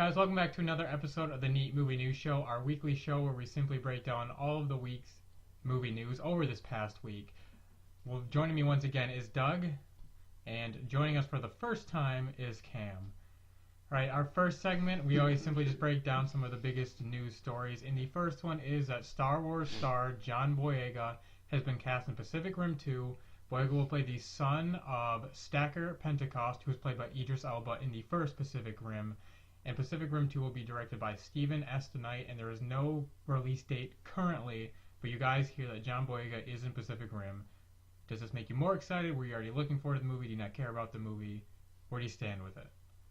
guys, welcome back to another episode of the Neat Movie News Show, our weekly show where we simply break down all of the week's movie news over this past week. Well, joining me once again is Doug, and joining us for the first time is Cam. Alright, our first segment, we always simply just break down some of the biggest news stories, and the first one is that Star Wars star John Boyega has been cast in Pacific Rim 2. Boyega will play the son of Stacker Pentecost, who was played by Idris Elba in the first Pacific Rim. And Pacific Rim 2 will be directed by Steven S. Knight, and there is no release date currently, but you guys hear that John Boyega is in Pacific Rim. Does this make you more excited? Were you already looking forward to the movie? Do you not care about the movie? Where do you stand with it?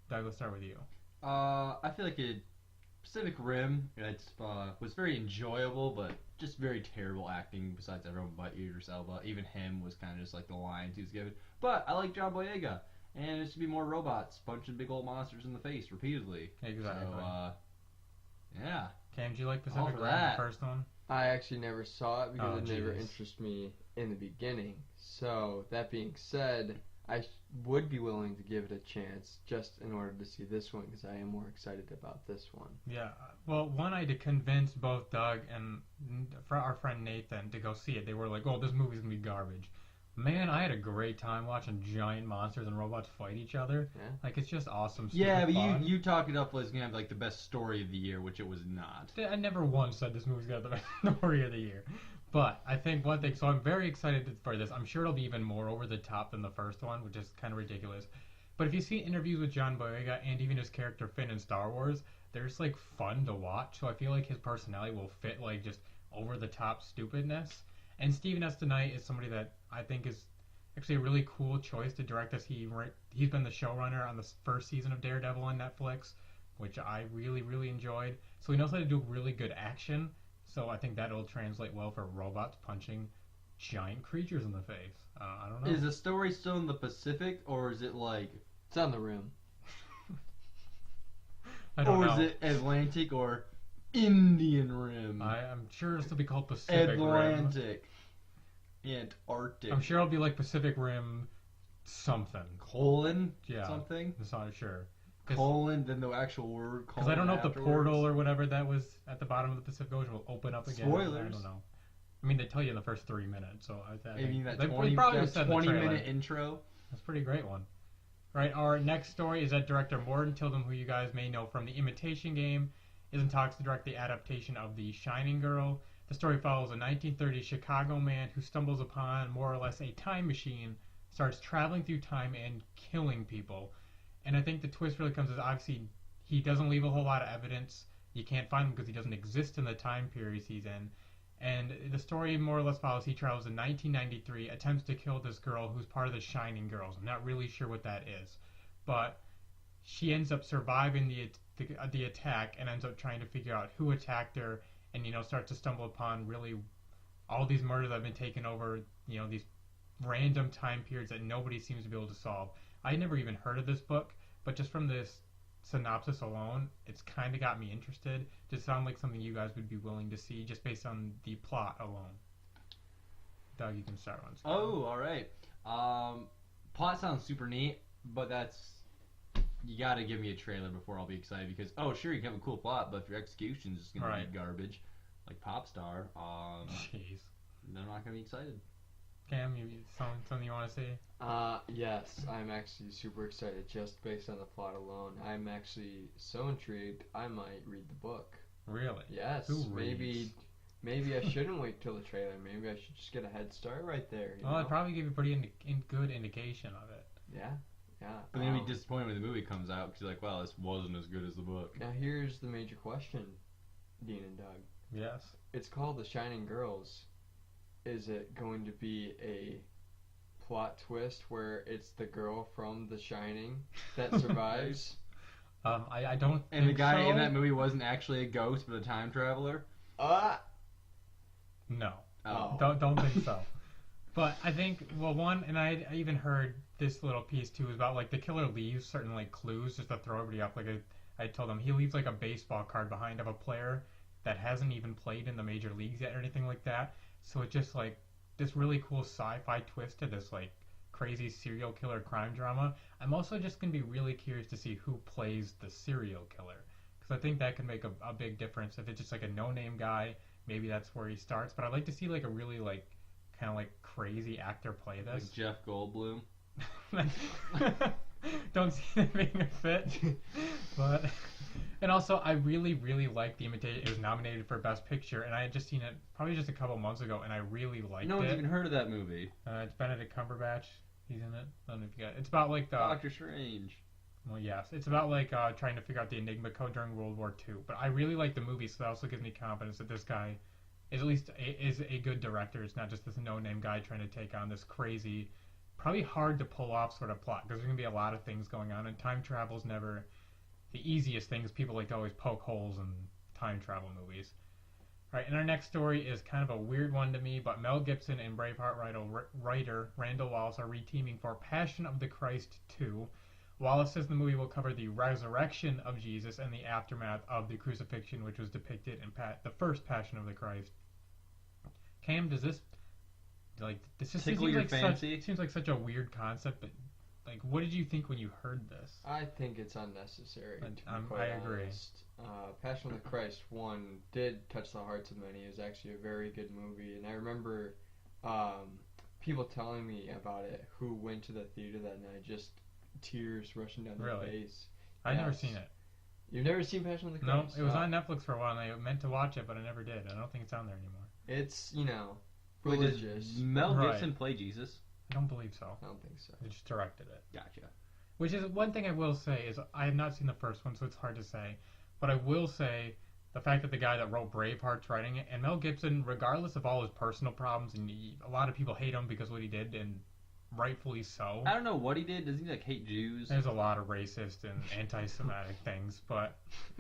Doug, let's start with you. I feel like Pacific Rim was very enjoyable, but just very terrible acting besides everyone but Idris Elba. Even him was kind of just like the lines he was given. But I like John Boyega. And it should be more robots punching big old monsters in the face repeatedly. Exactly. So, yeah. Cam, do you like Pacific Rim, the first one? I actually never saw it because it never geez. interested me in the beginning. So, that being said, I would be willing to give it a chance just in order to see this one because I am more excited about this one. Yeah. Well, one, I had to convince both Doug and our friend Nathan to go see it. They were like, oh, this movie's going to be garbage. Man, I had a great time watching giant monsters and robots fight each other. Yeah. Like, it's just awesome. Yeah, but fun. you talked it up as gonna have like the best story of the year, which it was not. I never once said this movie's got the best story of the year. But I think one thing, so I'm very excited for this. I'm sure it'll be even more over the top than the first one, which is kind of ridiculous. But if you see interviews with John Boyega and even his character Finn in Star Wars, they're just like fun to watch. So I feel like his personality will fit like just over the top stupidness. And Steven S. Knight is somebody that I think is actually a really cool choice to direct us. He's been the showrunner on the first season of Daredevil on Netflix, which I really, really enjoyed. So he knows how to do really good action. So I think that'll translate well for robots punching giant creatures in the face. I don't know. Is the story still in the Pacific, or is it like... It's on the rim. I don't know. Or is it Atlantic or Indian Rim? I'm sure it'll still be called Pacific Rim. Atlantic. Antarctic. I'm sure it'll be like Pacific Rim something. Colon? Yeah. Something? I'm not sure. Colon, then the actual word. Because I don't know if the portal or whatever that was at the bottom of the Pacific Ocean will open up again. Spoilers. I don't know. I mean, they tell you in the first 3 minutes, so I mean that they 20, probably that said in the 20 trailer. minute intro. That's a pretty great one. Right, our next story is that director Morton Tilden, who you guys may know from The Imitation Game, is in talks to direct the adaptation of The Shining Girl. The story follows a 1930s Chicago man who stumbles upon more or less a time machine, starts traveling through time and killing people. And I think the twist really comes as obviously he doesn't leave a whole lot of evidence. You can't find him because he doesn't exist in the time periods he's in. And the story more or less follows he travels in 1993, attempts to kill this girl who's part of the Shining Girls. I'm not really sure what that is. But she ends up surviving the attack and ends up trying to figure out who attacked her and, starts to stumble upon really all these murders that have been taken over, these random time periods that nobody seems to be able to solve. I never even heard of this book, but just from this synopsis alone, it's kind of got me interested. Just sound like something you guys would be willing to see just based on the plot alone. Doug, you can start on. Oh, all right. Plot sounds super neat, but you got to give me a trailer before I'll be excited because sure you can have a cool plot, but if your execution is going to be garbage, like Popstar, jeez, they're not going to be excited. Cam, something you want to see? Yes, I'm actually super excited just based on the plot alone. I'm actually so intrigued, I might read the book. Really? Yes. Who reads? Maybe I shouldn't wait till the trailer. Maybe I should just get a head start right there. Well, I'd probably give you a pretty good indication of it. Yeah. But then you'll be disappointed when the movie comes out because you're like, wow, this wasn't as good as the book. Now here's the major question, Dean and Doug. Yes. It's called The Shining Girls. Is it going to be a plot twist where it's the girl from The Shining that survives? I don't And the think guy so. in that movie wasn't actually a ghost but a time traveler? No. Oh. Don't think so. But I think, one, and I even heard this little piece too, is about like the killer leaves certain like clues just to throw everybody off. Like I told him, he leaves like a baseball card behind of a player that hasn't even played in the major leagues yet or anything like that. So it's just like this really cool sci-fi twist to this like crazy serial killer crime drama. I'm also just going to be really curious to see who plays the serial killer. because I think that could make a big difference. If it's just like a no-name guy, maybe that's where he starts. But I'd like to see like a really like kind of like crazy actor play Like this. Jeff Goldblum. Don't see that being a fit, but and also I really really like The Imitation. It was nominated for Best Picture, and I had just seen it probably just a couple months ago, and I really liked No one's it. even heard of that movie. It's Benedict Cumberbatch. He's in it. I don't know if you got. It's about like the. Doctor Strange. Well, yes, it's about like trying to figure out the Enigma code during World War II. But I really like the movie, so that also gives me confidence that this guy is at least is a good director. It's not just this no-name guy trying to take on this crazy, probably hard to pull off sort of plot, because there's gonna be a lot of things going on, and time travel's never the easiest things. People like to always poke holes in time travel movies. All right, and our next story is kind of a weird one to me, but Mel Gibson and Braveheart writer Randall Wallace are reteaming for Passion of the Christ 2. Wallace says the movie will cover the resurrection of Jesus and the aftermath of the crucifixion, which was depicted in the first Passion of the Christ. Cam, does this Tickle seem your like fancy? it seems like such a weird concept, but like, what did you think when you heard this? I think it's unnecessary. To be quite I agree. honest. Passion of the Christ 1 did touch the hearts of many. It was actually a very good movie, and I remember people telling me about it who went to the theater that night, just tears rushing down their face. I've never Yes. seen it. You've never seen Passion of the No, Christ? it was on Netflix for a while, and I meant to watch it, but I never did. I don't think it's on there anymore. It's, Wait, religious. does Mel Right. Gibson play Jesus? I don't believe so. I don't think so. They just directed it. Gotcha. Which is one thing I will say is I have not seen the first one, so it's hard to say. But I will say the fact that the guy that wrote Braveheart's writing it, and Mel Gibson, regardless of all his personal problems, and a lot of people hate him because of what he did, and rightfully so. I don't know what he did. Does he like hate Jews? There's a lot of racist and anti-Semitic things, but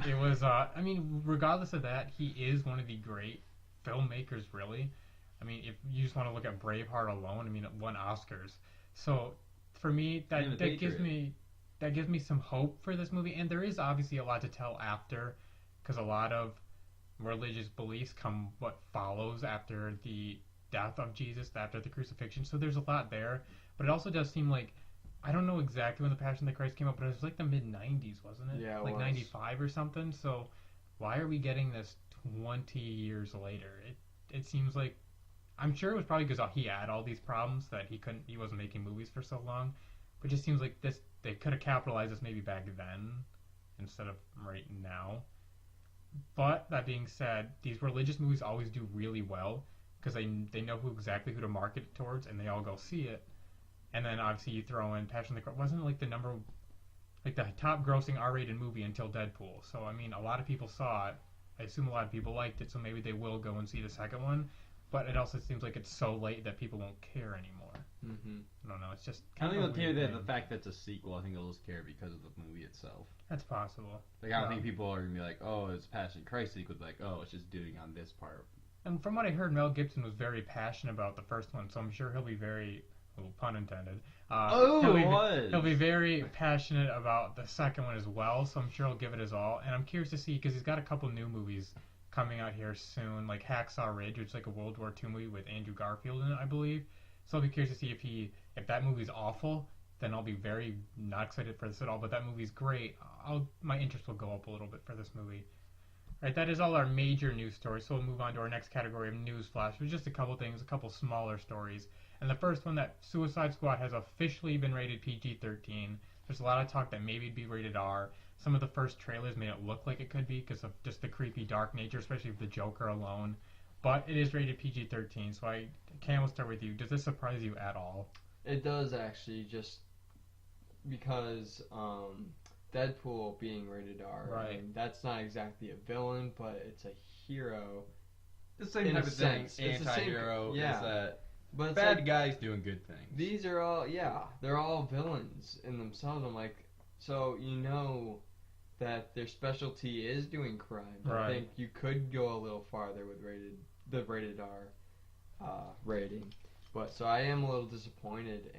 it was. I mean, regardless of that, he is one of the great filmmakers. Really, I mean, if you just want to look at Braveheart alone, I mean, it won Oscars. So for me, that gives me some hope for this movie, and there is obviously a lot to tell after, because a lot of religious beliefs come what follows after the death of Jesus, after the crucifixion. So there's a lot there, but it also does seem like I don't know exactly when the Passion of the Christ came out, but it was like the mid '90s, wasn't it? Yeah, it like was. '95 or something. So why are we getting this 20 years later? It seems like I'm sure it was probably because he had all these problems that he wasn't making movies for so long, but it just seems like they could have capitalized this maybe back then instead of right now. But that being said, these religious movies always do really well because they know exactly who to market it towards, and they all go see it. And then obviously you throw in Passion of the Christ. Wasn't it like the top grossing R-rated movie until Deadpool? So I mean, a lot of people saw it. I assume a lot of people liked it, so maybe they will go and see the second one. But it also seems like it's so late that people won't care anymore. Mm-hmm. I don't know. It's just I don't kind think of they'll a care weird that the thing. fact that it's a sequel. I think they'll just care because of the movie itself. That's possible. Like I don't Yeah. think people are gonna be like, oh, it's Passion Christ sequel. Like, oh, it's just doing on this part. And from what I heard, Mel Gibson was very passionate about the first one, so I'm sure he'll be very, well, pun intended. He'll be very passionate about the second one as well, so I'm sure he'll give it his all. And I'm curious to see, because he's got a couple new movies coming out here soon, like Hacksaw Ridge, which is like a World War II movie with Andrew Garfield in it, I believe. So I'll be curious to see if that movie's awful, then I'll be very not excited for this at all. But that movie's great. My interest will go up a little bit for this movie. Right, that is all our major news stories, so we'll move on to our next category of news flash. It was just a couple things, a couple smaller stories. And the first one, that Suicide Squad has officially been rated PG-13. There's a lot of talk that maybe it'd be rated R. Some of the first trailers made it look like it could be because of just the creepy dark nature, especially with the Joker alone. But it is rated PG-13, so Cam, we'll start with you. Does this surprise you at all? It does actually, just because Deadpool being rated R. Right. I mean, that's not exactly a villain, but it's a hero. The same In type a of thing. sense. It's the same- Anti-hero. yeah. Is that But it's bad like, guys doing good things. these are all, they're all villains in themselves. I'm like, so you know that their specialty is doing crime. Right. I think you could go a little farther with the rated R rating. But so I am a little disappointed,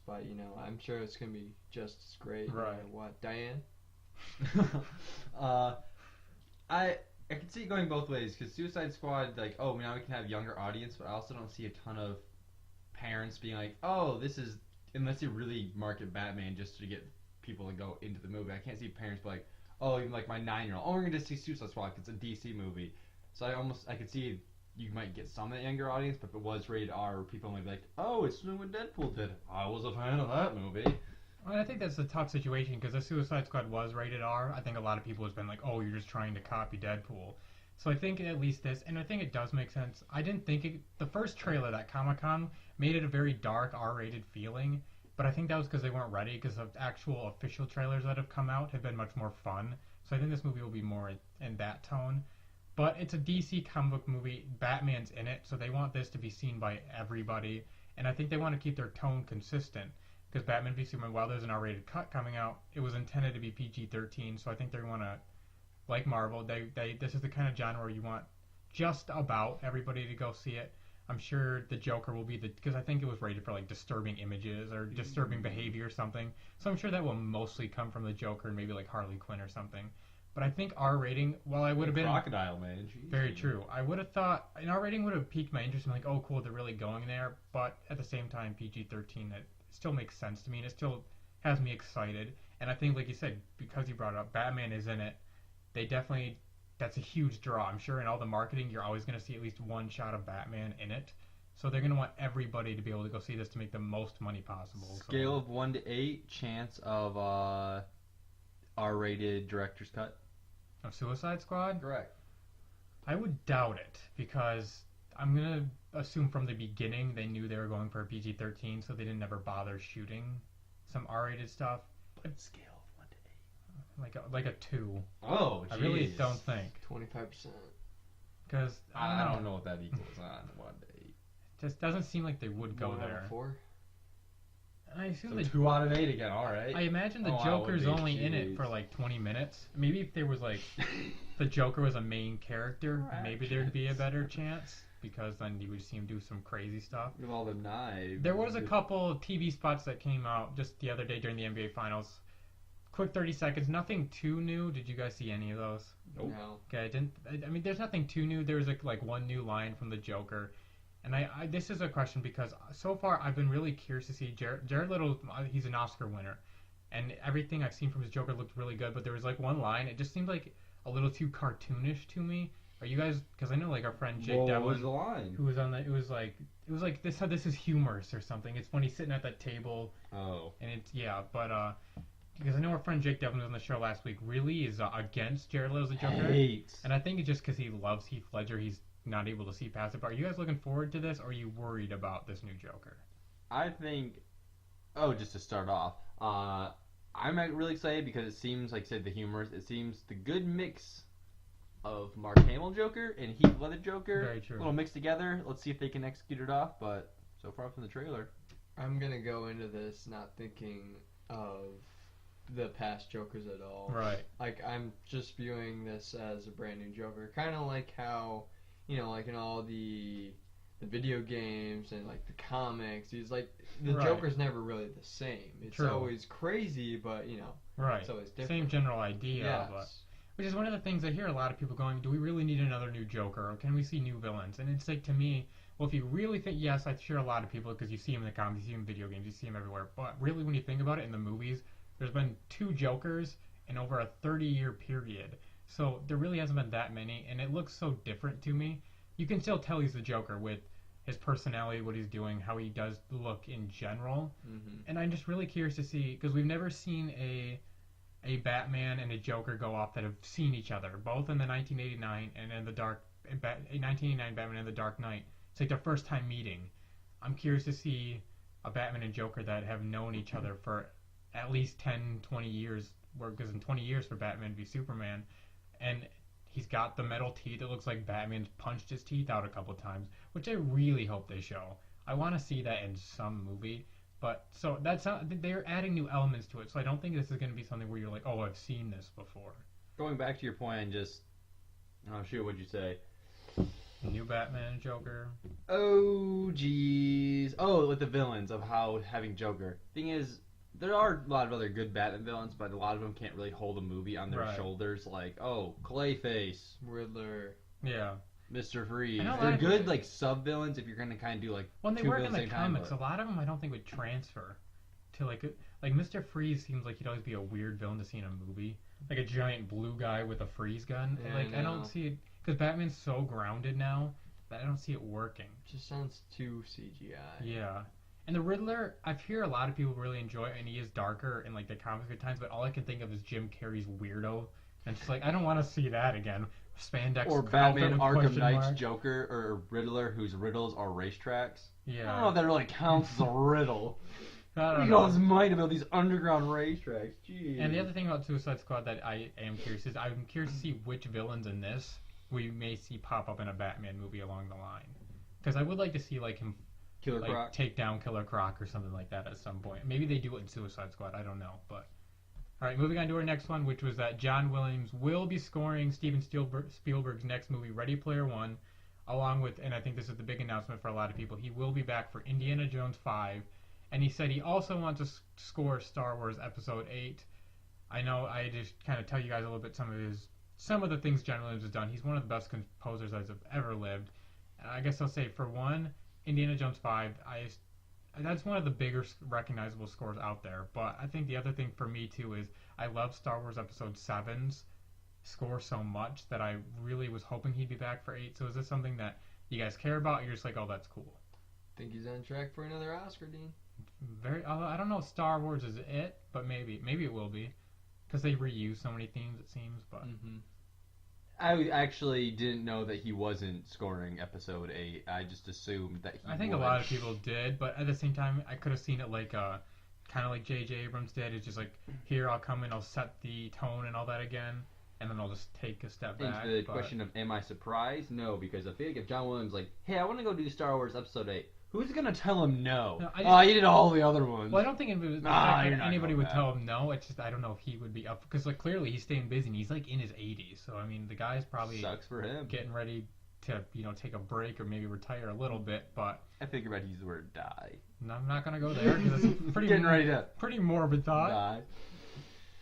but I'm sure it's gonna be just as great. No Right. matter what, Diane? I can see it going both ways because Suicide Squad, like, oh, now we can have younger audience, but I also don't see a ton of parents being like, oh, this is, unless you really market Batman just to get people to go into the movie. I can't see parents be like, oh, even like my 9-year-old, oh, we're gonna see Suicide Squad 'cause it's a DC movie. So I could see you might get some of the younger audience, but if it was rated R, people might be like, oh, it's doing what Deadpool did. I was a fan of that movie. Well, I think that's a tough situation because the Suicide Squad was rated R. I think a lot of people have been like, oh, you're just trying to copy Deadpool. So I think at least this, and I think it does make sense. I didn't think the first trailer, that Comic-Con, made it a very dark R-rated feeling, but I think that was because they weren't ready because the actual official trailers that have come out have been much more fun. So I think this movie will be more in that tone. But it's a DC comic book movie. Batman's in it, so they want this to be seen by everybody. And I think they want to keep their tone consistent. Because Batman v Superman, while there's an R-rated cut coming out, it was intended to be PG-13. So I think they want to, like Marvel, this is the kind of genre where you want just about everybody to go see it. I'm sure the Joker will be because I think it was rated for like disturbing images or disturbing behavior or something. So I'm sure that will mostly come from the Joker and maybe like Harley Quinn or something. But I think R rating, well, I would have been Crocodile Man. Geez. Very true. I would have thought an R rating would have piqued my interest in like, oh, cool, they're really going there. But at the same time, PG-13, it still makes sense to me, and it still has me excited. And I think, like you said, because you brought it up, Batman is in it. They definitely, that's a huge draw. I'm sure in all the marketing, you're always going to see at least one shot of Batman in it. So they're going to want everybody to be able to go see this to make the most money possible. Scale of 1 to 8, chance of R-rated director's cut. Of Suicide Squad? Correct. I would doubt it because I'm going to assume from the beginning they knew they were going for a PG-13, so they didn't ever bother shooting some R-rated stuff. But scale of 1 to 8. Like a 2. Oh, I really don't think. 25%. Because I don't know what that equals on 1 to 8. It just doesn't seem like they would go 1 out there. of 4. I assume So 2 out of 8 again, alright. I imagine the Oh, wow, Joker's would be, only in it jeez. for like 20 minutes. Maybe if there was like the Joker was a main character, maybe there'd be a better chance because then you would see him do some crazy stuff. With all the knives. There was a couple TV spots that came out just the other day during the NBA Finals. Quick 30 seconds, nothing too new. Did you guys see any of those? Nope. No. Okay, I mean, there's nothing too new. There was like one new line from the Joker. And I this is a question because so far I've been really curious to see Jared Leto. He's an Oscar winner, and everything I've seen from his Joker looked really good. But there was like one line, it just seemed like a little too cartoonish to me. Are you guys? Because I know like our friend Jake What Devlin, was the line? who was on the, it was like this is humorous or something. It's when he's sitting at that table, Oh. and it's but because I know our friend Jake Devlin was on the show last week. Really is against Jared Leto's the Joker, Hates. and I think it's just because he loves Heath Ledger. He's not able to see past it. But are you guys looking forward to this, or are you worried about this new Joker? I think. Oh, just to start off, I'm really excited because it seems like said the humorous. It seems the good mix of Mark Hamill Joker and Heath Ledger Joker. Very true. A little mixed together. Let's see if they can execute it off. But so far from the trailer, I'm gonna go into this not thinking of the past Jokers at all. Right. Like I'm just viewing this as a brand new Joker, kind of like how, like in all the video games and like the comics, he's like the Right. Joker's never really the same. It's True. always crazy, but Right. it's always different. Same general idea, Yes. but which is one of the things I hear a lot of people going, do we really need another new Joker, or can we see new villains? And it's like, to me, well, if you really think, yes, I'm sure a lot of people, because you see him in the comics, you see him in video games, you see him everywhere, but really when you think about it in the movies, there's been 2 Jokers in over a 30-year period. So there really hasn't been that many, and it looks so different to me. You can still tell he's the Joker with his personality, what he's doing, how he does look in general. Mm-hmm. And I'm just really curious to see, because we've never seen a Batman and a Joker go off that have seen each other, both in the 1989 and in the 1989 Batman and the Dark Knight. It's like their first time meeting. I'm curious to see a Batman and Joker that have known each other for at least 10, 20 years, because in 20 years for Batman v Superman, and he's got the metal teeth. It looks like Batman's punched his teeth out a couple times, which I really hope they show. I want to see that in some movie. But so that's how they're adding new elements to it. So I don't think this is going to be something where you're like, oh, I've seen this before. going back to your point and just, oh shoot, what'd you say? New Batman, Joker. Oh geez. Oh, with the villains of how having Joker. Thing is, there are a lot of other good Batman villains, but a lot of them can't really hold a movie on their Right. shoulders. Like, oh, Clayface, Riddler. Yeah. Mr. Freeze. I know a lot They're of good, people- like sub villains if you're gonna kind of do like When they two work in villains the at the same time, comics, but- a lot of them I don't think would transfer to like Mr. Freeze seems like he'd always be a weird villain to see in a movie, like a giant blue guy with a freeze gun. Yeah, Like I don't know. see it because Batman's so grounded now that I don't see it working. Just sounds too CGI. Yeah. And the Riddler, I've heard a lot of people really enjoy it, and he is darker in like the comics at times. But all I can think of is Jim Carrey's weirdo, and it's just like I don't want to see that again. Spandex Or outfit Batman with Arkham question Knight's mark. Joker or Riddler whose riddles are racetracks. I don't know Yeah. if that really counts as a riddle. I don't He know. knows might about these underground racetracks. Jeez. And the other thing about Suicide Squad that I am curious is I'm curious to see which villains in this we may see pop up in a Batman movie along the line. Because I would like to see like him Killer like Croc. take down Killer Croc or something like that at some point. Maybe they do it in Suicide Squad. I don't know, but all right. Moving on to our next one, which was that John Williams will be scoring Steven Spielberg's next movie, Ready Player One, along with, and I think this is the big announcement for a lot of people. He will be back for Indiana Jones 5, and he said he also wants to score Star Wars Episode 8. I know I just kind of tell you guys a little bit some of the things John Williams has done. He's one of the best composers that have ever lived. I guess I'll say for one, Indiana Jones 5, that's one of the bigger recognizable scores out there. But I think the other thing for me too is I love Star Wars Episode 7's score so much that I really was hoping he'd be back for 8. So is this something that you guys care about? Or you're just like, oh, that's cool. Think he's on track for another Oscar, Dean. I don't know if Star Wars is it, but maybe it will be because they reuse so many themes it seems. But I actually didn't know that he wasn't scoring Episode 8. I just assumed that he I think would. a lot of people did, but at the same time, I could have seen it like kind of like J.J. Abrams did. It's just like, here, I'll come in, I'll set the tone and all that again, and then I'll just take a step back. Into the question of, am I surprised? No, because I feel like if John Williams like, hey, I want to go do Star Wars Episode 8, who's going to tell him no? No, He did all the other ones. Well, I don't think you're not anybody going would back. tell him no. It's just I don't know if he would be up because like clearly he's staying busy and he's like in his 80s. So I mean the guy's probably Sucks for him. getting ready to take a break or maybe retire a little bit. But I figured I'd use the word die. I'm not gonna go there because it's pretty Getting ready to pretty morbid thought. die.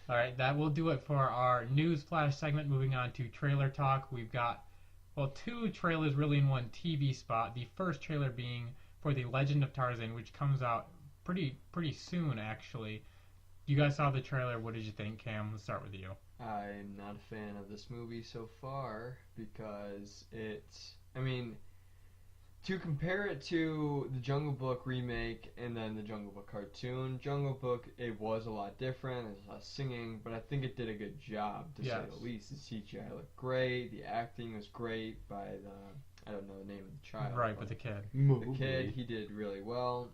All right, that will do it for our news flash segment. Moving on to trailer talk, we've got two trailers really in one TV spot. The first trailer being for The Legend of Tarzan, which comes out pretty soon actually. You guys saw the trailer. What did you think, Cam? Let's start with you. I'm not a fan of this movie so far because to compare it to the Jungle Book remake and then the Jungle Book cartoon, Jungle Book, it was a lot different, there's a lot of singing, but I think it did a good job, to say the least. The CGI looked great, the acting was great by I don't know the name of the child. Right, but the kid. The kid, he did really well.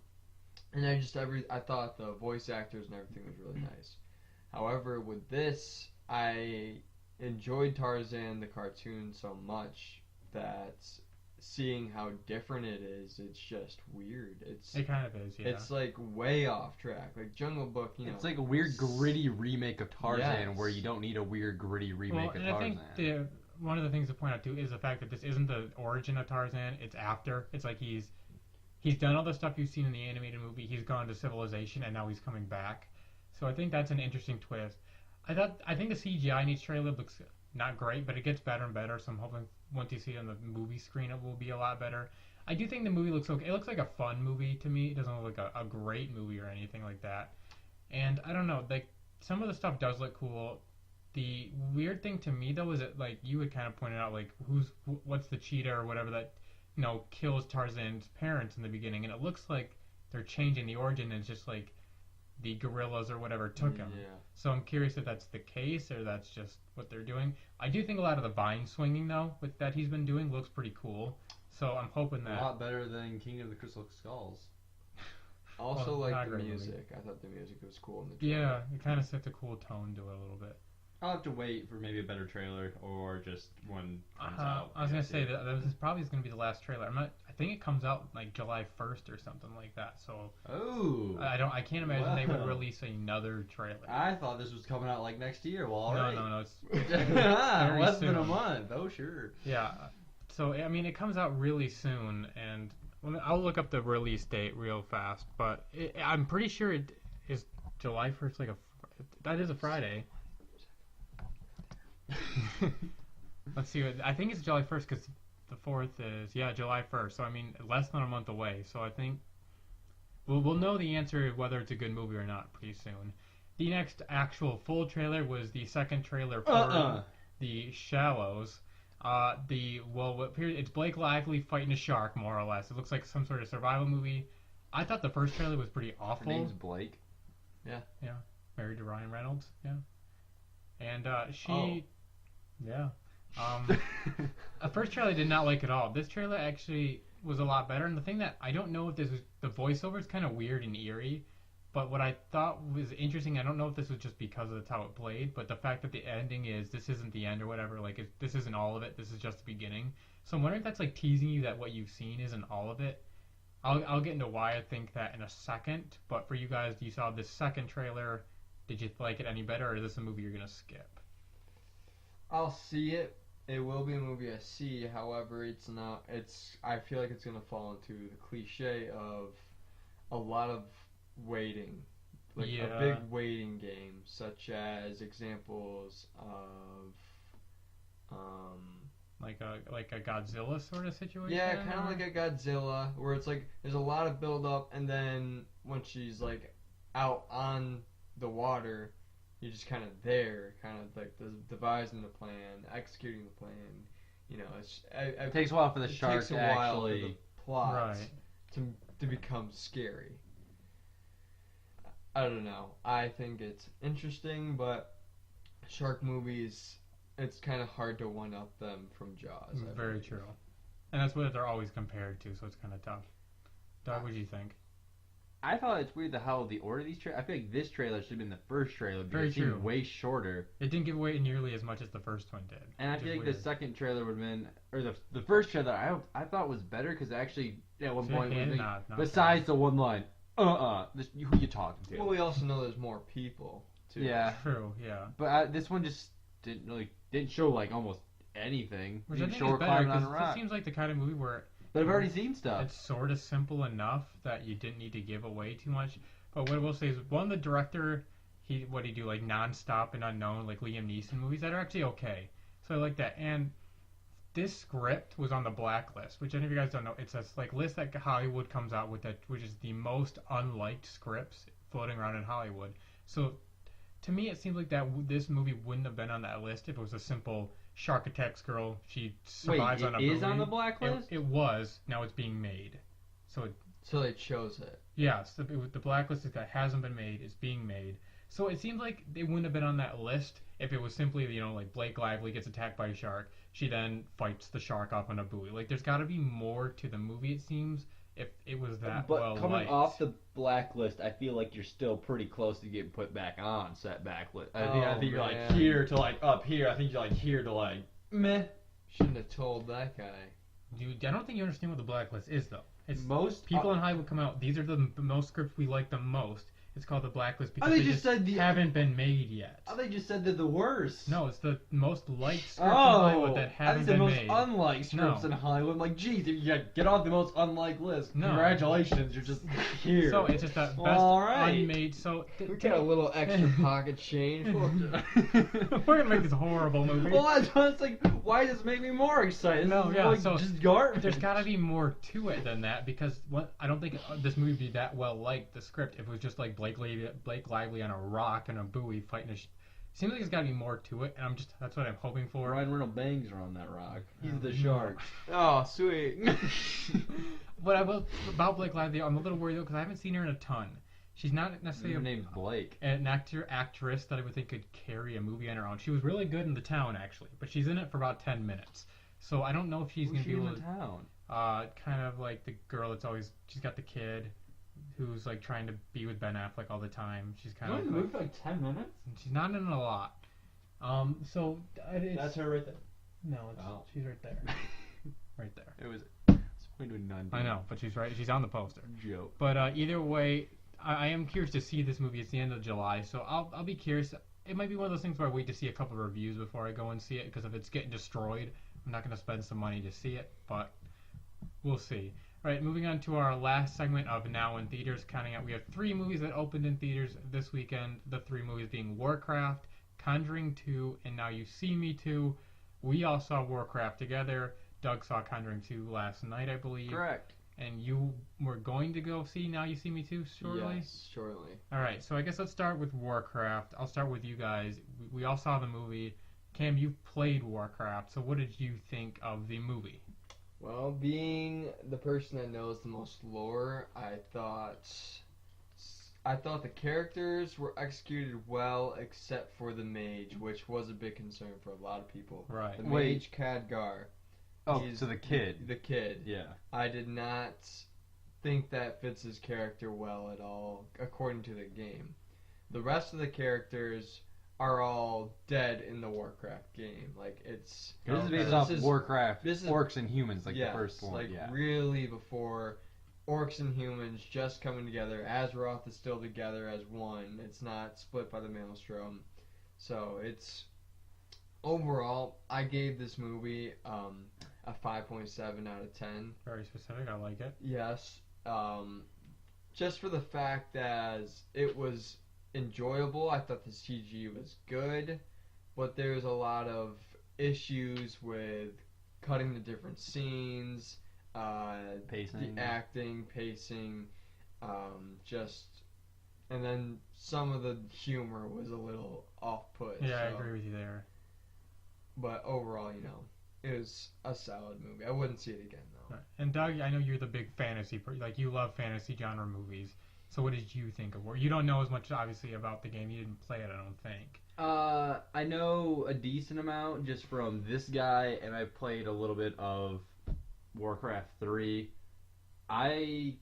And I thought the voice actors and everything was really nice. However, with this, I enjoyed Tarzan the cartoon so much that seeing how different it is, it's just weird. It kind of is, yeah. It's like way off track. Like Jungle Book, It's like a weird gritty remake of Tarzan Yes. where you don't need a weird gritty remake of and I Tarzan. think one of the things to point out too is the fact that this isn't the origin of Tarzan. It's after. It's like he's done all the stuff you've seen in the animated movie. He's gone to civilization and now he's coming back. So I think that's an interesting twist. I think the CGI in each trailer looks not great, but it gets better and better. So I'm hoping once you see it on the movie screen, it will be a lot better. I do think the movie looks okay. It looks like a fun movie to me. It doesn't look like a great movie or anything like that. And I don't know, like some of the stuff does look cool. The weird thing to me though is that like you had kind of pointed out like what's the cheetah or whatever that kills Tarzan's parents in the beginning, and it looks like they're changing the origin and it's just like the gorillas or whatever took him. Yeah. So I'm curious if that's the case or that's just what they're doing. I do think a lot of the vine swinging though that he's been doing looks pretty cool. So I'm hoping that A lot better than King of the Crystal Skulls. Also, Well, not like a the great movie. music. I thought the music was cool in the trailer. yeah, it kind of sets a cool tone to it a little bit. I'll have to wait for maybe a better trailer or just one comes out. I was gonna say that this is probably going to be the last trailer. I think it comes out like July 1st or something like that. So Oh. I can't imagine they would Wow. release another trailer. I thought this was coming out like next year. Well, alright. No, it's Less than a soon. month. Oh, sure. yeah. So I mean, it comes out really soon, and I'll look up the release date real fast. But I'm pretty sure it is July 1st. That is a Friday. Let's see. I think it's July 1st because the 4th is July 1st. So I mean, less than a month away. So I think we'll know the answer of whether it's a good movie or not pretty soon. The next actual full trailer was the second trailer for The Shallows. It's Blake Lively fighting a shark, more or less. It looks like some sort of survival movie. I thought the first trailer was pretty awful. Her name's Blake. Yeah, married to Ryan Reynolds. Yeah, and yeah. The first trailer I did not like at all. This trailer actually was a lot better. And the thing that I don't know if this was the voiceover is kind of weird and eerie. But what I thought was interesting, I don't know if this was just because of how it played, but the fact that the ending is this isn't the end or whatever, like this isn't all of it, this is just the beginning. So I'm wondering if that's like teasing you that what you've seen isn't all of it. I'll get into why I think that in a second, but for you guys, you saw this second trailer. Did you like it any better, or is this a movie you're going to skip? I'll see it. It will be a movie I see. However, it's not. I feel like it's going to fall into the cliche of a lot of waiting, like a big waiting game, such as examples of like a Godzilla sort of situation. Yeah, kind of like a Godzilla, where it's like there's a lot of build up, and then when she's like out on the water, you're just kind of there, kind of like devising the plan, executing the plan. You know, it takes a while for the shark to actually for the plot to become scary. I don't know. I think it's interesting, but shark movies, it's kind of hard to one-up them from Jaws. Very true. And that's what they're always compared to, so it's kind of tough. Doug, what do you think? I thought it's weird how the order of these trailers. I feel like this trailer should have been the first trailer because it seemed way shorter. It didn't give away nearly as much as the first one did. And I feel like the second trailer would have been, or the first trailer I thought was better because actually at one point was besides the one line, who you talking to? Well, we also know there's more people too. Yeah, true. Yeah, but this one just didn't show like almost anything. Which I think is better because it seems like the kind of movie where. But I've already seen stuff. It's sort of simple enough that you didn't need to give away too much. But what I will say is, the director, what he do like non-stop and unknown like Liam Neeson movies that are actually okay. So I like that. And this script was on the blacklist, which any of you guys don't know. It's a like list that Hollywood comes out with, which is the most unliked scripts floating around in Hollywood. So to me, it seems like this movie wouldn't have been on that list if it was a simple shark attacks girl. She survives on a buoy. It is on the blacklist? It was. Now it's being made. So they chose it. Yes, the blacklist that hasn't been made is being made. So it seems like they wouldn't have been on that list if it was simply, like Blake Lively gets attacked by a shark. She then fights the shark off on a buoy. Like there's got to be more to the movie, it seems, if it was that well liked. But coming off the blacklist, I feel like you're still pretty close to getting put back on set backlist. I think you're like here to like up here. I think you're like here to like meh. Shouldn't have told that guy. Dude, I don't think you understand what the blacklist is though. It's most people in Hollywood come out. These are the most scripts we like the most. It's called the blacklist because they just haven't been made yet. Oh, they just said they're the worst. No, it's the most liked scripts in Hollywood that haven't been made. The most unliked scripts in Hollywood. I'm like, geez, you get off the most unliked list. No. Congratulations, you're just here. So it's just the best unmade. So we got a little extra pocket change. We're gonna make this horrible movie. Well, it's like, why does this make me more excited? No, yeah, like, so just garbage. There's got to be more to it than that because I don't think this movie would be that well liked. The script, if it was just like Blake Lively on a rock and a buoy fighting seems like there's got to be more to it, and that's what I'm hoping for. Ryan Reynolds bangs are on that rock. He's the shark. Oh, sweet. But about Blake Lively, I'm a little worried though because I haven't seen her in a ton. She's not necessarily her name's Blake. An actress that I would think could carry a movie on her own. She was really good in The Town actually, but she's in it for about 10 minutes. So I don't know if she's gonna be able to. In The Town? Kind of like the girl that's always she's got the kid who's like trying to be with Ben Affleck all the time. She's kind of in the movie for like 10 minutes. She's not in it a lot. So that's her right there. No, she's right there. Right there. It was pointing to none. I know, but she's right. She's on the poster. Joke. But either way, I am curious to see this movie. It's the end of July, so I'll be curious. It might be one of those things where I wait to see a couple of reviews before I go and see it, because if it's getting destroyed, I'm not going to spend some money to see it, but we'll see. All right, moving on to our last segment of Now in Theaters, counting out. We have 3 movies that opened in theaters this weekend. The 3 movies being Warcraft, Conjuring 2, and Now You See Me 2. We all saw Warcraft together. Doug saw Conjuring 2 last night, I believe. Correct. and you were going to go see Now You See Me Too shortly? Yes, shortly. All right, so I guess let's start with Warcraft. I'll start with you guys. We all saw the movie. Cam, you've played Warcraft, so what did you think of the movie? Well, being the person that knows the most lore, I thought the characters were executed well, except for the mage, which was a big concern for a lot of people. Right. The Wait. mage Khadgar. Oh, he's so the kid. The kid. Yeah. I did not think that fits his character well at all, according to the game. The rest of the characters are all dead in the Warcraft game. Like, it's... This is based this off is- Warcraft, this is- orcs and humans, like yes, the first one. like Yeah. really before orcs and humans just coming together. Azeroth is still together as one. It's not split by the Maelstrom. So it's overall, I gave this movie a 5.7 out of 10. Very specific. I like it. Yes, just for the fact that it was enjoyable. I thought the CG was good, but there's a lot of issues with cutting the different scenes, Pacing. the acting, pacing, and then some of the humor was a little off-put. Yeah, I so- agree with you there. But overall, it was a solid movie. I wouldn't see it again though. Right. And Doug, I know you're the big like you love fantasy genre movies. So what did you think of War? You don't know as much obviously about the game. You didn't play it, I don't think. I know a decent amount just from this guy, and I played a little bit of Warcraft 3. I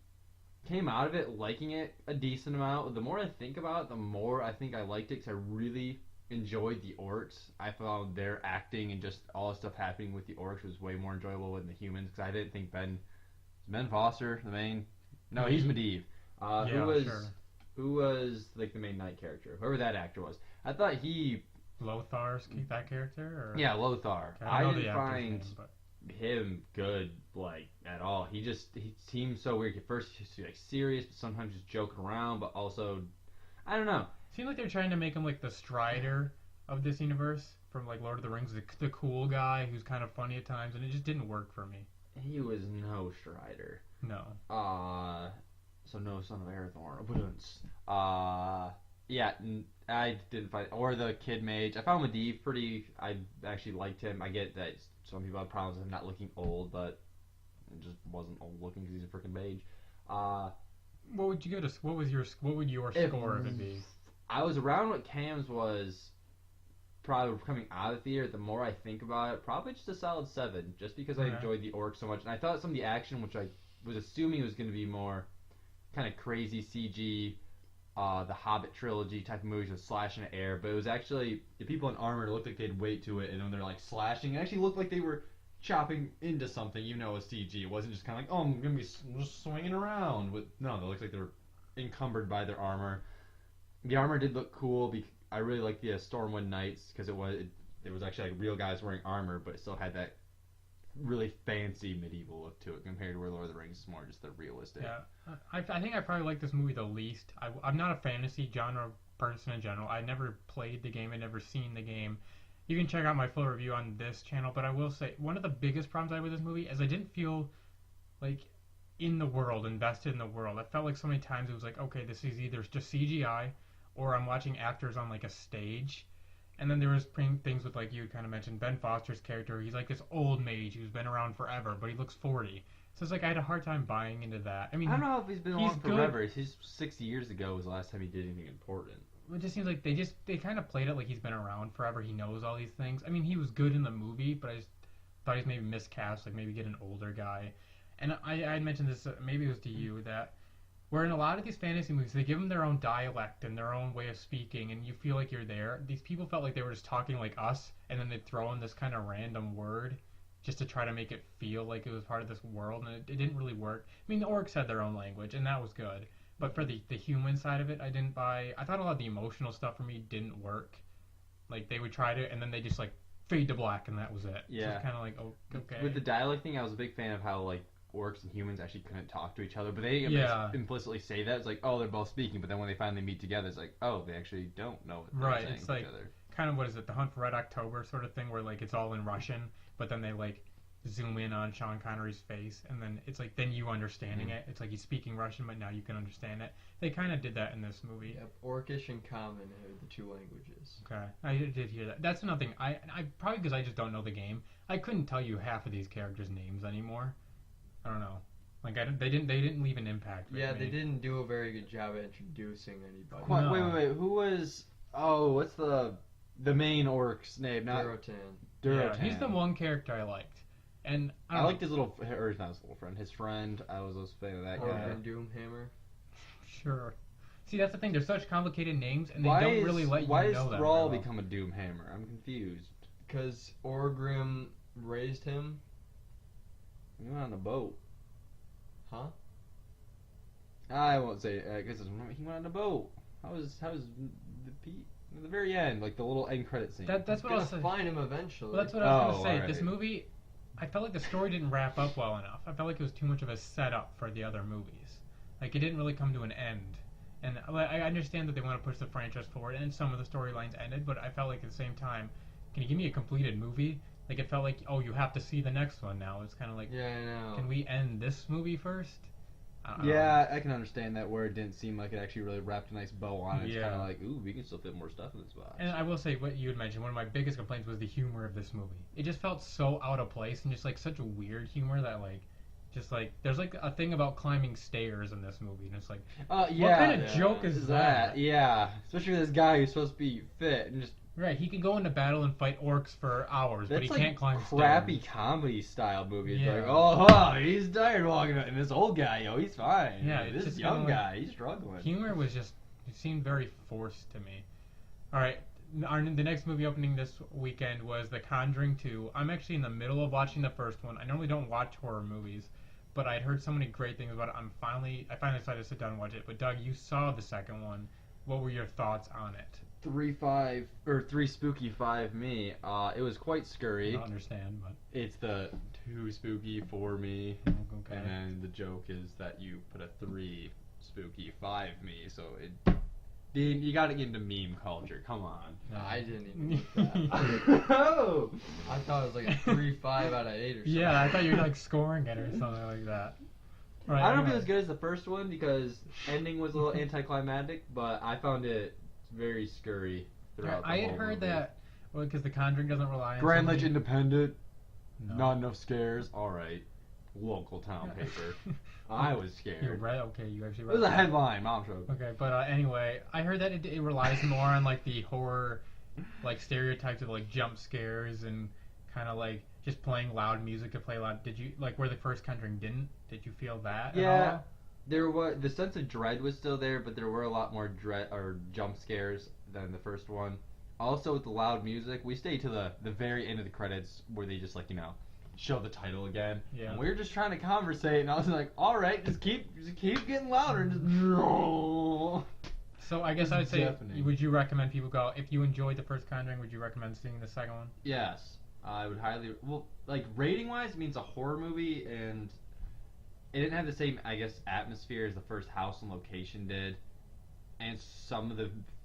came out of it liking it a decent amount. The more I think about it, the more I think I liked it, because I really enjoyed the orcs. I found their acting and just all the stuff happening with the orcs was way more enjoyable than the humans, because I didn't think Ben Foster, the main... No, he's Medivh. Sure. Who was like the main knight character? Whoever that actor was. I thought he... Lothar's that character? Or? Yeah, Lothar. I don't know didn't the actor's find name, but... him good, like, at all. He seemed so weird. At first, he was like serious, but sometimes just joking around, but also... I don't know. Seemed like they're trying to make him like the Strider of this universe from like Lord of the Rings, the cool guy who's kind of funny at times, and it just didn't work for me. He was no Strider. No. So no son of Arathorn. Yeah, I didn't find... Or the kid mage. I found Medivh pretty... I actually liked him. I get that some people have problems with him not looking old, but it just wasn't old looking because he's a freaking mage. What would you give us? What would your score of it be? I was around what Cam's was probably coming out of the theater. The more I think about it, probably just a solid 7, just because I Okay. enjoyed the orcs so much. And I thought some of the action, which I was assuming was going to be more kind of crazy CG, the Hobbit trilogy type of movies with slashing the air, but it was actually the people in armor looked like they'd wait to it, and when they're like slashing, it actually looked like they were chopping into something, even though it was CG. It wasn't just kind of like, oh, I'm gonna be just swinging around with. No, it looked like they were encumbered by their armor. The armor did look cool. I really liked the Stormwind Knights because it was actually like real guys wearing armor, but it still had that really fancy medieval look to it compared to where Lord of the Rings is more just the realistic. Yeah, I think I probably like this movie the least. I'm not a fantasy genre person in general. I never played the game. I never seen the game. You can check out my full review on this channel, but I will say one of the biggest problems I had with this movie is I didn't feel like in the world, invested in the world. I felt like so many times it was like, okay, this is either just CGI or I'm watching actors on like a stage. And then there was things with, like you kind of mentioned, Ben Foster's character. He's like this old mage who's been around forever, but he looks 40. So it's like I had a hard time buying into that. I mean, I don't know if he's been he's on good. forever. He's 60 years ago was the last time he did anything important. It just seems like they kind of played it like he's been around forever. He knows all these things. I mean, he was good in the movie, but I just thought he was maybe miscast, like maybe get an older guy. And I had mentioned this, maybe it was to you, that where in a lot of these fantasy movies, they give them their own dialect and their own way of speaking, and you feel like you're there. These people felt like they were just talking like us, and then they'd throw in this kind of random word just to try to make it feel like it was part of this world, and it didn't really work. I mean, the orcs had their own language, and that was good. But for the human side of it, I didn't buy. I thought a lot of the emotional stuff for me didn't work. Like, they would try to, and then they just, like, fade to black, and that was it. Yeah. Just kind of like, oh, okay. With the dialect thing, I was a big fan of how, like, orcs and humans actually couldn't talk to each other, but they Yeah. implicitly say that. It's like, oh, they're both speaking, but then when they finally meet together, it's like, oh, they actually don't know what they're Right, saying it's to like- each other. Kind of, what is it, the Hunt for Red October sort of thing, where, like, it's all in Russian, but then they, like, zoom in on Sean Connery's face, and then it's like then you understanding it. It's like he's speaking Russian, but now you can understand it. They kind of did that in this movie. Yep, Orcish and Common are the two languages. Okay, I did hear that. That's another thing. I probably because I just don't know the game. I couldn't tell you half of these characters' names anymore. I don't know. Like they didn't leave an impact. With Yeah, me. they didn't do a very good job at introducing anybody. No. Wait. Who was? Oh, what's the main orc's name? Not Durotan. Durotan. Yeah, he's the one character I liked, and I liked his little, or not his little friend, his friend. I was a fan of that guy. Organ Doomhammer. Sure. See, that's the thing. They're such complicated names, and they Why don't is, really let you why know does them. Thrall very well. become a Doomhammer? I'm confused. Because Orgrim raised him. He went on a boat. Huh? I won't say. I guess he went on a boat. How was the very end, like the little end credit scene? That's what I Gonna was saying. find him eventually. Well, that's what I was Oh, gonna say. alright. This movie, I felt like the story didn't wrap up well enough. I felt like it was too much of a setup for the other movies. Like it didn't really come to an end. And I understand that they want to push the franchise forward, and some of the storylines ended. But I felt like at the same time, can you give me a completed movie? Like it felt like, oh, you have to see the next one now. It's kind of like, Yeah, I know. can we end this movie first? I don't know. Yeah, I can understand that where it didn't seem like it actually really wrapped a nice bow on it. It's Yeah. kind of like, ooh, we can still fit more stuff in this box. And I will say, what you had mentioned, one of my biggest complaints was the humor of this movie. It just felt so out of place and just like such a weird humor that like, just like there's like a thing about climbing stairs in this movie, and it's like, yeah. what kind of yeah. joke is that? Yeah, especially this guy who's supposed to be fit and just Right, he could go into battle and fight orcs for hours, but that's he like can't climb crappy stairs. comedy style movie. It's Yeah. like, oh, he's tired walking, and this old guy, yo, he's fine. Yeah, Like, it's this just young kinda like- guy, he's struggling. Humor was just, it seemed very forced to me. Alright, the next movie opening this weekend was The Conjuring 2. I'm actually in the middle of watching the first one. I normally don't watch horror movies, but I'd heard so many great things about it. I finally decided to sit down and watch it. But Doug, you saw the second one. What were your thoughts on it? 3 spooky 5 me. It was quite I scary. don't understand, but It's the 2 spooky 4 me. okay. And then the joke is that you put a 3 spooky 5 me, so you gotta get into meme culture. Come on. I didn't even get that. Oh! I thought it was like a 3-5 out of 8 or something. Yeah, I thought you were like scoring it or something like that. Right, I don't know if it anyway. was as good as the first one because ending was a little anticlimactic, but I found it very scary throughout the I had whole heard movie. that, well, because The Conjuring doesn't rely on Grand so Ledge many- Independent, No. not enough scares. All right, local town paper. I was You scared. read? Okay, you actually It read was a that. headline, mom showed. Okay, but anyway, I heard that it relies more on like the horror, like stereotypes of like jump scares and kind of like just playing loud music to play loud. Did you like where the first Conjuring didn't? Did you feel that? Yeah. At all? There was the sense of dread was still there, but there were a lot more dread or jump scares than the first one. Also, with the loud music, we stayed to the very end of the credits where they just like show the title again. Yeah. And we were just trying to conversate, and I was like, all right, just keep getting louder and just. So I guess I would say, Deafening. would you recommend people go if you enjoyed the first Conjuring? Would you recommend seeing the second one? Yes, I would highly. Well, like rating wise, it means a horror movie, and it didn't have the same, I guess, atmosphere as the first house and location did, and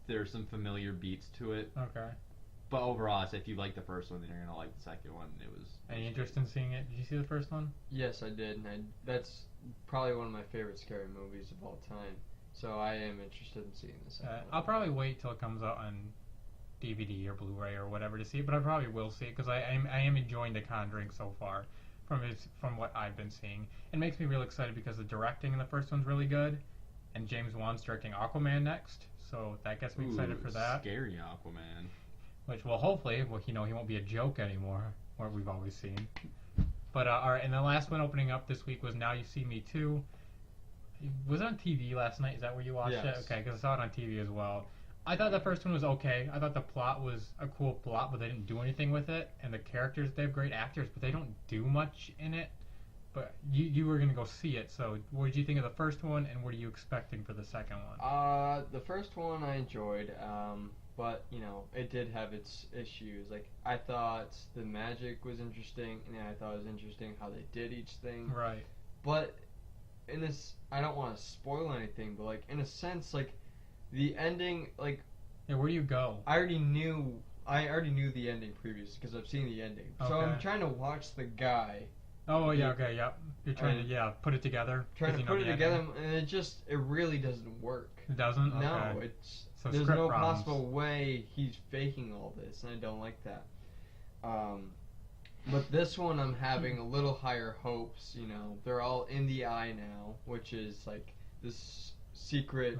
there's some familiar beats to it. Okay. But overall, I'd say if you like the first one, then you're gonna like the second one. It was. Any interest in seeing it? Did you see the first one? Yes, I did, and that's probably one of my favorite scary movies of all time. So I am interested in seeing this. I'll probably wait till it comes out on DVD or Blu-ray or whatever to see it, but I probably will see it because I am enjoying The Conjuring so far from what I've been seeing. It makes me real excited because the directing in the first one's really good, and James Wan's directing Aquaman next, so that gets me excited for that. Scary Aquaman. Which will hopefully, he won't be a joke anymore, what we've always seen. But alright, and the last one opening up this week was Now You See Me Too. Was it on TV last night? Is that where you watched it? Yes. Okay, because I saw it on TV as well. I thought the first one was okay. I thought the plot was a cool plot, but they didn't do anything with it. And the characters, they have great actors, but they don't do much in it. But you were going to go see it, so what did you think of the first one, and what are you expecting for the second one? The first one I enjoyed, but it did have its issues. Like I thought the magic was interesting, and I thought it was interesting how they did each thing. Right. But in this, I don't want to spoil anything, but like in a sense, like the ending, like Yeah, where do you go? I already knew I already knew the ending previously because I've seen the ending. So I'm Okay. trying to watch the guy. Oh yeah, okay, yep. You're trying to put it together. Trying 'cause to you know put it the together, ending. and it really doesn't work. It doesn't. No, Okay. it's So there's script no problems. possible way he's faking all this, and I don't like that. But this one, I'm having a little higher hopes. You know, they're all in the eye now, which is like this secret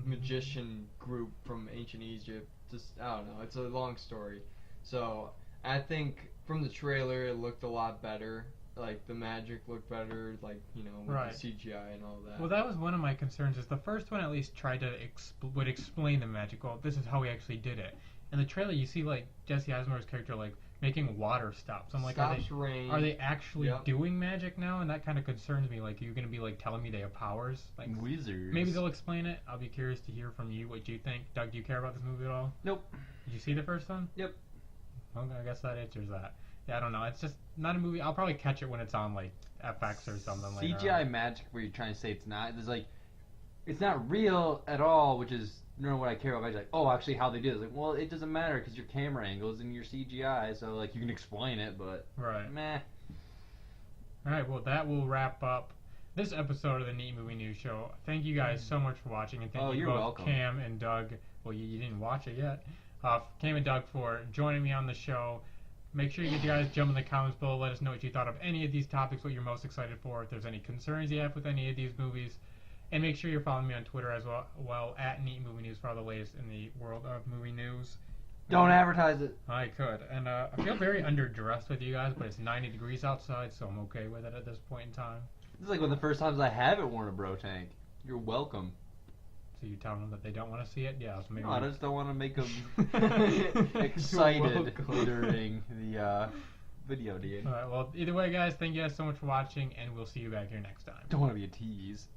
magician group from ancient Egypt. Just I don't know. It's a long story. So I think from the trailer, it looked a lot better. Like the magic looked better. Like with Right. the CGI and all that. Well, that was one of my concerns. Is the first one at least tried to would explain the magic. Well, this is how we actually did it. In the trailer, you see like Jesse Eisenberg's character like making water stop. So I'm like, Stops rain. are they actually Yep. doing magic now? And that kind of concerns me. Like, are you going to be like telling me they have powers? Like, Wizards. maybe they'll explain it. I'll be curious to hear from you. What do you think, Doug? Do you care about this movie at all? Nope. Did you see the first one? Yep. Okay, I guess that answers that. Yeah, I don't know. It's just not a movie. I'll probably catch it when it's on like FX or something. CGI magic, where you're trying to say it's not. There's like, it's not real at all, which is what I care about. It's like, oh, actually, how they did it. It's like, well, it doesn't matter because your camera angles and your CGI, so like you can explain it, but Right. meh. All right. Well, that will wrap up this episode of the Neat Movie News Show. Thank you guys so much for watching, and thank Oh, you you're both, welcome. Cam and Doug. Well, you didn't watch it yet. Cam and Doug for joining me on the show. Make sure you guys jump in the comments below. Let us know what you thought of any of these topics, what you're most excited for, if there's any concerns you have with any of these movies. And make sure you're following me on Twitter as well at Neat Movie News for all the latest in the world of movie news. Don't advertise it. I could. And I feel very underdressed with you guys, but it's 90 degrees outside, so I'm okay with it at this point in time. This is like one of the first times I haven't worn a bro tank. You're welcome. So you tell them that they don't want to see it? Yeah, so maybe. No, I just don't want to make them excited welcome. during the video, dude. Alright, well, either way, guys, thank you guys so much for watching, and we'll see you back here next time. Don't want to be a tease.